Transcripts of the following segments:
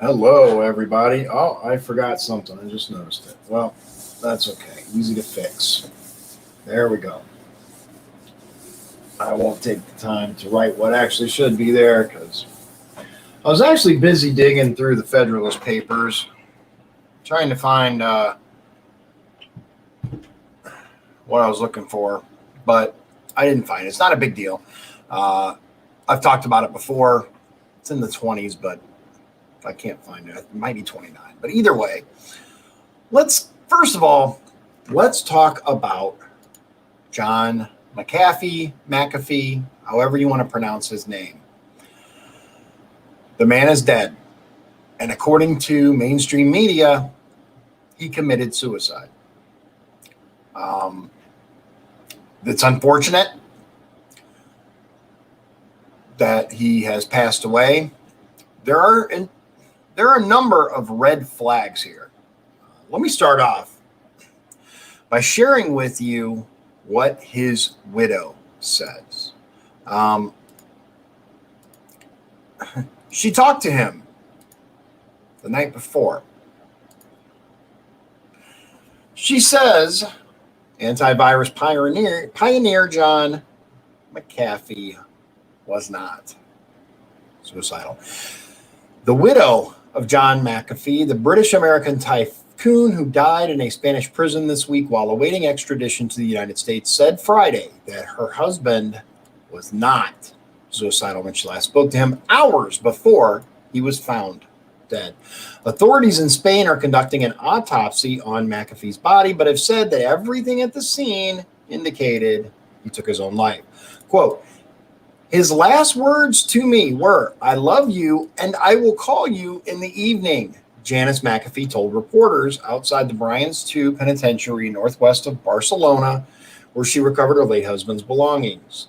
Hello, everybody. Oh, I forgot something. I just noticed it. Well, that's okay. Easy to fix. There we go. I won't take the time to write what actually should be there because I was actually busy digging through the Federalist Papers, trying to find what I was looking for, but I didn't find it. It's not a big deal. Uh, I've talked about it before. It's in the 20s, but I can't find it. It might be 29. But either way, first of all, let's talk about John McAfee, however you want to pronounce his name. The man is dead. And according to mainstream media, he committed suicide. It's unfortunate that he has passed away. There are a number of red flags here. Let me start off by sharing with you what his widow says. She talked to him the night before. She says antivirus pioneer John McAfee was not suicidal. The widow of John McAfee, the British-American tycoon who died in a Spanish prison this week while awaiting extradition to the United States, said Friday that her husband was not suicidal when she last spoke to him hours before he was found dead. Authorities in Spain are conducting an autopsy on McAfee's body, but have said that everything at the scene indicated he took his own life. Quote, his last words to me were, I love you and I will call you in the evening, Janice McAfee told reporters outside the Bryans 2 Penitentiary northwest of Barcelona, where she recovered her late husband's belongings.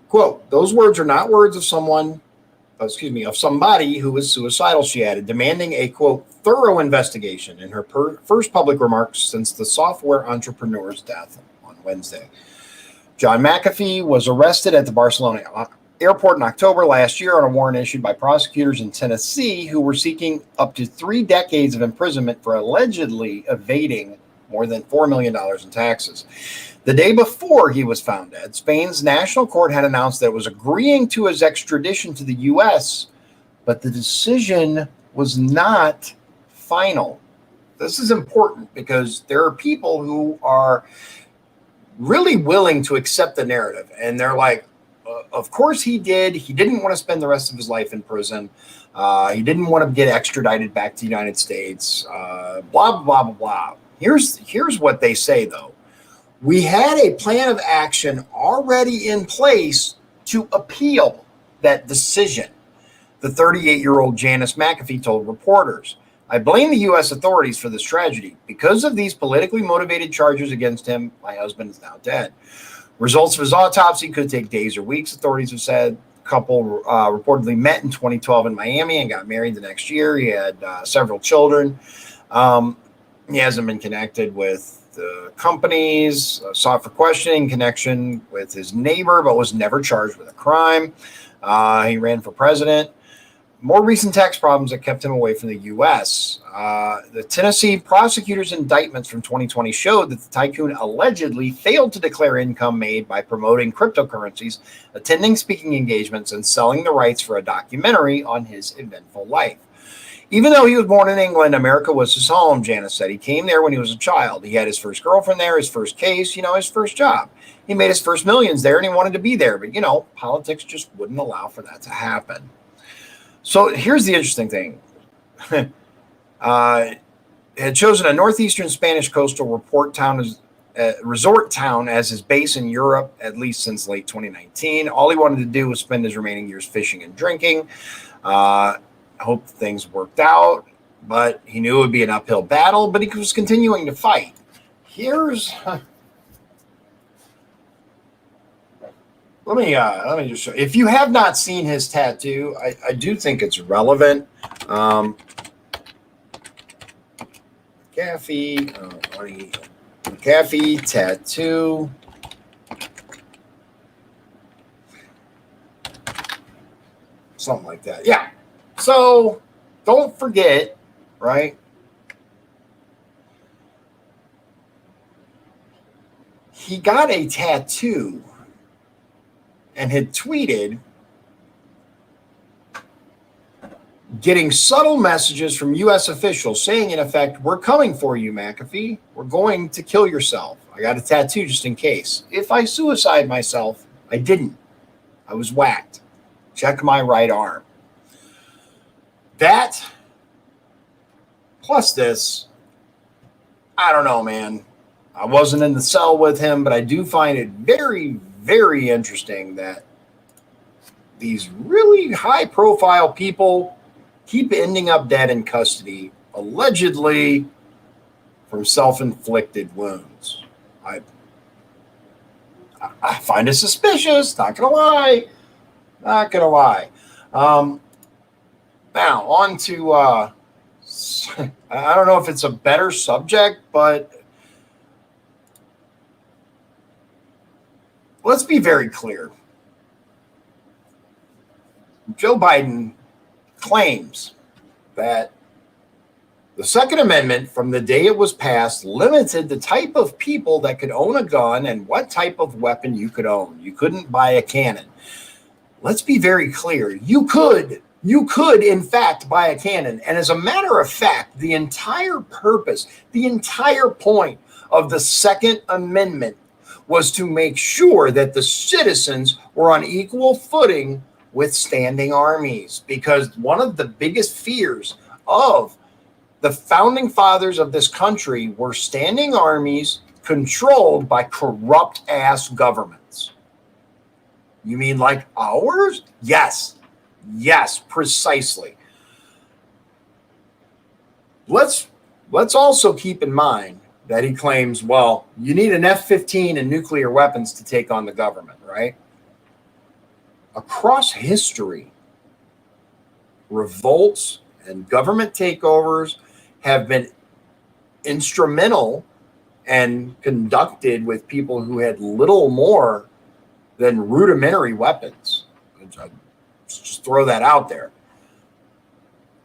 Quote, those words are not words of somebody who was suicidal, she added, demanding a, quote, thorough investigation in her first public remarks since the software entrepreneur's death on Wednesday. John McAfee was arrested at the Barcelona airport in October last year on a warrant issued by prosecutors in Tennessee who were seeking up to 3 decades of imprisonment for allegedly evading more than $4 million in taxes. The day before he was found dead, Spain's national court had announced that it was agreeing to his extradition to the U.S., but the decision was not final. This is important because there are people who are really willing to accept the narrative, and they're like, of course he did. He didn't want to spend the rest of his life in prison. He didn't want to get extradited back to the United States. Blah, blah, blah, blah. Here's what they say, though. We had a plan of action already in place to appeal that decision, the 38-year-old Janice McAfee told reporters. I blame the U.S. authorities for this tragedy. Because of these politically motivated charges against him, my husband is now dead. Results of his autopsy could take days or weeks, authorities have said. The couple reportedly met in 2012 in Miami and got married the next year. He had several children. He hasn't been connected with the companies, sought for questioning connection with his neighbor, but was never charged with a crime. He ran for president. More recent tax problems that kept him away from the U.S. The Tennessee prosecutors' indictments from 2020 showed that the tycoon allegedly failed to declare income made by promoting cryptocurrencies, attending speaking engagements, and selling the rights for a documentary on his eventful life. Even though he was born in England, America was his home, Janice said. He came there when he was a child. He had his first girlfriend there, his first case, his first job. He made his first millions there, and he wanted to be there. But, politics just wouldn't allow for that to happen. So here's the interesting thing. Had chosen a northeastern Spanish coastal resort town as his base in Europe, at least since late 2019. All he wanted to do was spend his remaining years fishing and drinking. Hope things worked out, but he knew it would be an uphill battle, but he was continuing to fight. Let me just show. If you have not seen his tattoo, I do think it's relevant. McAfee tattoo. Something like that. Yeah. So don't forget, right? He got a tattoo and had tweeted getting subtle messages from U.S. officials saying, in effect, we're coming for you, McAfee. We're going to kill yourself. I got a tattoo just in case. If I suicide myself, I didn't. I was whacked. Check my right arm. That, plus this, I don't know, man. I wasn't in the cell with him, but I do find it very, very interesting that these really high-profile people keep ending up dead in custody, allegedly from self-inflicted wounds. I find it suspicious, not gonna lie. Not gonna lie. Now, on to, I don't know if it's a better subject, but let's be very clear. Joe Biden claims that the Second Amendment, from the day it was passed, limited the type of people that could own a gun and what type of weapon you could own. You couldn't buy a cannon. Let's be very clear. You could, in fact, buy a cannon. And as a matter of fact, the entire purpose, the entire point of the Second Amendment was to make sure that the citizens were on equal footing with standing armies. Because one of the biggest fears of the founding fathers of this country were standing armies controlled by corrupt-ass governments. You mean like ours? Yes. Yes, precisely. Let's also keep in mind that he claims, well, you need an F-15 and nuclear weapons to take on the government, right? Across history, revolts and government takeovers have been instrumental and conducted with people who had little more than rudimentary weapons. Just throw that out there.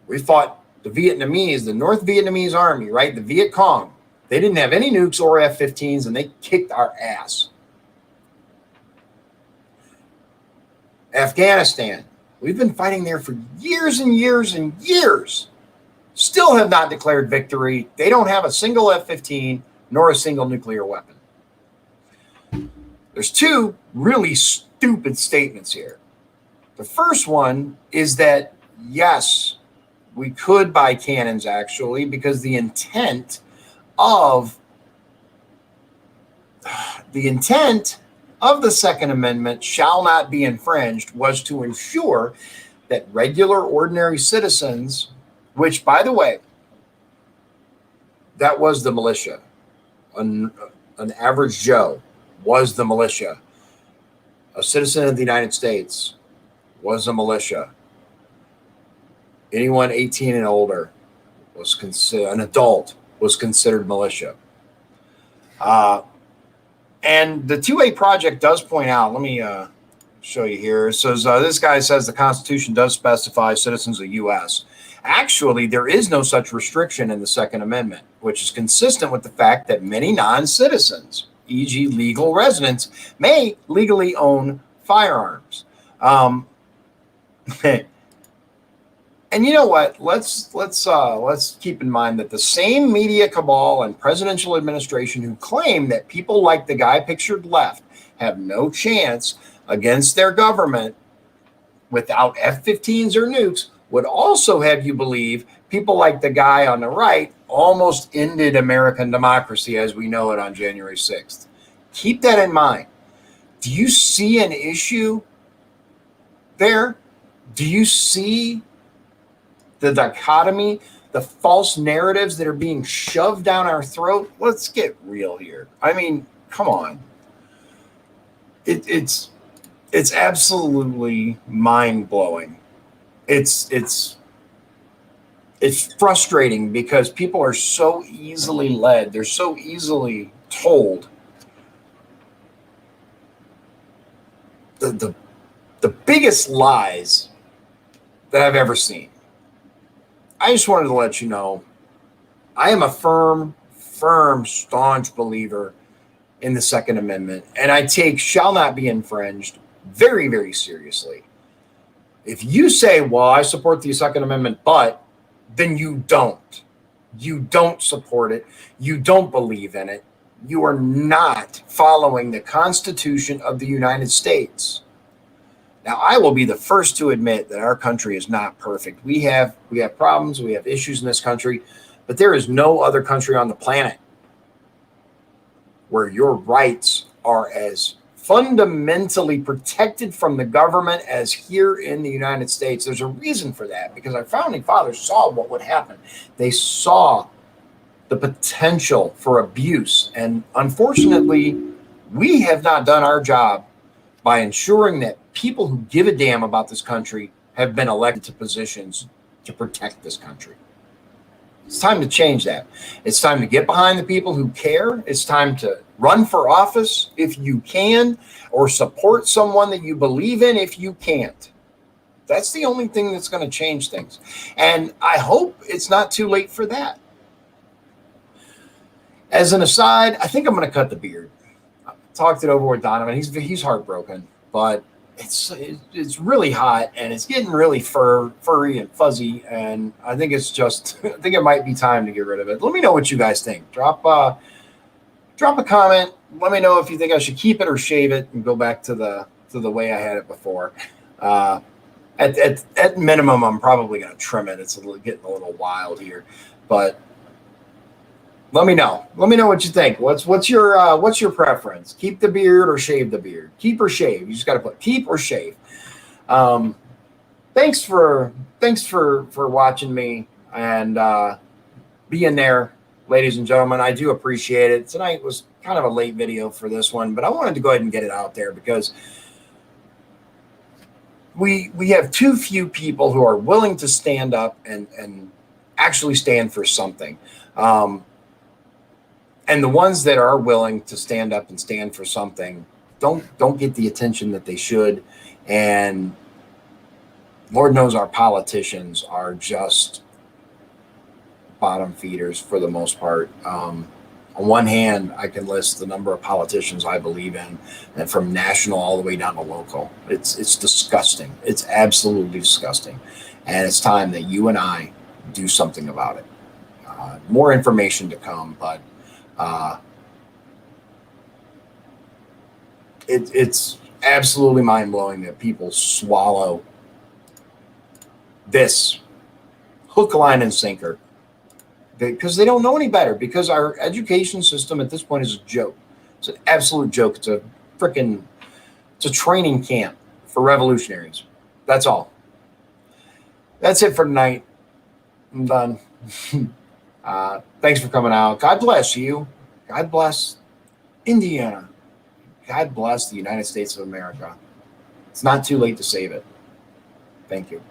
We fought the Vietnamese, the North Vietnamese army, right? The Viet Cong. They didn't have any nukes or F-15s, and they kicked our ass. Afghanistan. We've been fighting there for years and years and years. Still have not declared victory. They don't have a single F-15 nor a single nuclear weapon. There's two really stupid statements here. The first one is that, yes, we could buy cannons, actually, because the intent of the Second Amendment shall not be infringed was to ensure that regular, ordinary citizens, which, by the way, that was the militia. An average Joe was the militia. A citizen of the United States was a militia. Anyone 18 and older was considered, an adult was considered militia. And the 2A project does point out, let me show you here. It says, this guy says the Constitution does specify citizens of the U.S. Actually, there is no such restriction in the Second Amendment, which is consistent with the fact that many non-citizens, e.g. legal residents, may legally own firearms. And you know what? Let's keep in mind that the same media cabal and presidential administration who claim that people like the guy pictured left have no chance against their government without F-15s or nukes would also have you believe people like the guy on the right almost ended American democracy as we know it on January 6th. Keep that in mind. Do you see an issue there? Do you see the dichotomy, the false narratives that are being shoved down our throat? Let's get real here. I mean, come on. It's absolutely mind-blowing. It's frustrating because people are so easily led. They're so easily told. The biggest lies that I've ever seen. I just wanted to let you know, I am a firm, staunch believer in the Second Amendment, and I take shall not be infringed very, very seriously. If you say, well, I support the Second Amendment, but then you don't. You don't support it. You don't believe in it. You are not following the Constitution of the United States. Now, I will be the first to admit that our country is not perfect. We have problems. We have issues in this country, but there is no other country on the planet where your rights are as fundamentally protected from the government as here in the United States. There's a reason for that, because our founding fathers saw what would happen. They saw the potential for abuse. And unfortunately, we have not done our job by ensuring that people who give a damn about this country have been elected to positions to protect this country. It's time to change that. It's time to get behind the people who care. It's time to run for office if you can, or support someone that you believe in if you can't. That's the only thing that's going to change things. And I hope it's not too late for that. As an aside, I think I'm going to cut the beard. I talked it over with Donovan. He's heartbroken, but it's really hot and it's getting really furry and fuzzy, and I think it's just I think it might be time to get rid of it. Let me know what you guys think. Drop a comment. Let me know if you think I should keep it or shave it and go back to the way I had it before. At minimum, I'm probably going to trim it. It's getting a little wild here, but let me know. Let me know what you think. What's your preference? Keep the beard or shave the beard? Keep or shave? You just got to put keep or shave. Thanks for watching me and being there, ladies and gentlemen. I do appreciate it. Tonight was kind of a late video for this one, but I wanted to go ahead and get it out there because we have too few people who are willing to stand up and actually stand for something. And the ones that are willing to stand up and stand for something don't get the attention that they should. And Lord knows our politicians are just bottom feeders for the most part. On one hand, I can list the number of politicians I believe in, and from national all the way down to local. It's disgusting. It's absolutely disgusting. And it's time that you and I do something about it. More information to come, but it's absolutely mind-blowing that people swallow this hook, line, and sinker because they don't know any better, because our education system at this point is a joke. It's an absolute joke. It's a training camp for revolutionaries. That's all. That's it for tonight. I'm done. Thanks for coming out. God bless you. God bless Indiana. God bless the United States of America. It's not too late to save it. Thank you.